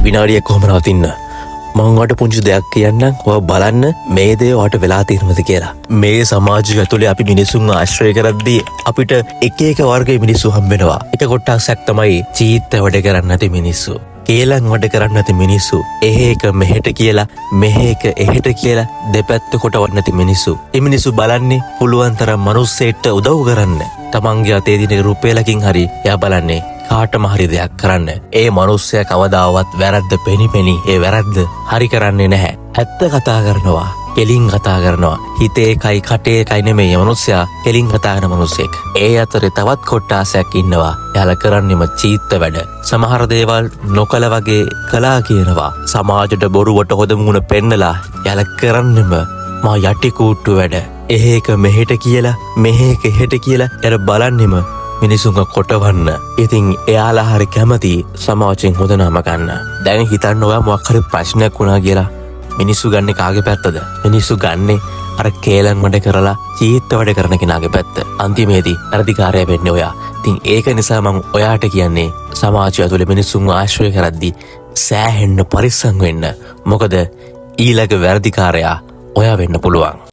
විනාඩියක් කොහොම නවතින්න. මං ඔයාලට පුංචි දෙයක් කියන්නම්. ඔයා බලන්න මේ දේ ඔයාලට වෙලා තියෙනවද කියලා. මේ සමාජය ඇතුලේ අපි මිනිසුන් ආශ්‍රය කරද්දී අපිට එක එක වර්ගයේ මිනිස්සු හම්බ වෙනවා. එක කොටසක් තමයි චීත්ත වැඩ කරන්නේ නැති මිනිස්සු. කේලම් වැඩ කරන්නේ නැති මිනිස්සු. එහෙක මෙහෙට කියලා මෙහෙ එක එහෙට කියලා දෙපැත්ත කොටවන්නේ නැති මිනිස්සු. මේ මිනිස්සු බලන්නේ පුළුවන් තරම් මිනිස්සෙට උදව් කරන්න. තමන්ගේ අතේ දින රුපියලකින් හරි එයා බලන්නේ කාටම හරි දෙයක් කරන්න. ඒ මනුස්සයා කවදාවත් වැරද්ද පෙනිපෙනි ඒ වැරද්ද හරි කරන්නේ නැහැ. ඇත්ත කතා කරනවා. කෙලින් කතා කරනවා. හිතේ එකයි කටේ එකයි නෙමෙයි මනුස්සයා කෙලින් කතා කරන මනුස්සෙක්. ඒ අතරේ තවත් කොට්ටාසයක් ඉන්නවා. එයාලා කරන්නේම චීත්ත වැඩ. සමහර දේවල් නොකල වගේ කළා කියනවා. සමාජයට බොරුවට හොද මුණ පෙන්නලා එයාලා කරන්නේම මා යටි කූට්ටු වැඩ. එහෙක මෙහෙට කියලා මෙහෙක එහෙට කියලා එයාලා බලන්නේම මිනිසුන්ව කොටවන්න. ඉතින් එයාලා හරි කැමති සමාජයෙන් හොඳ නම ගන්න. දැන් හිතන්න ඔයා මොකක් හරි ප්‍රශ්නයක් වුණා කියලා මිනිස්සු ගන්නේ කාගේ පැත්තද? මිනිස්සු ගන්නේ අර කේලම් වැඩ කරලා චීත්ත වැඩ කරන කෙනාගේ පැත්ත. අන්තිමේදී අධිකාරය වෙන්නේ ඔයා. ඉතින් ඒක නිසා මම ඔයාට කියන්නේ සමාජය ඇතුලේ මිනිස්සුන්ව ආශ්‍රය කරද්දී සෑහෙන්න පරිස්සම් වෙන්න. මොකද ඊළඟ වැරදිකාරයා ඔයා වෙන්න පුළුවන්.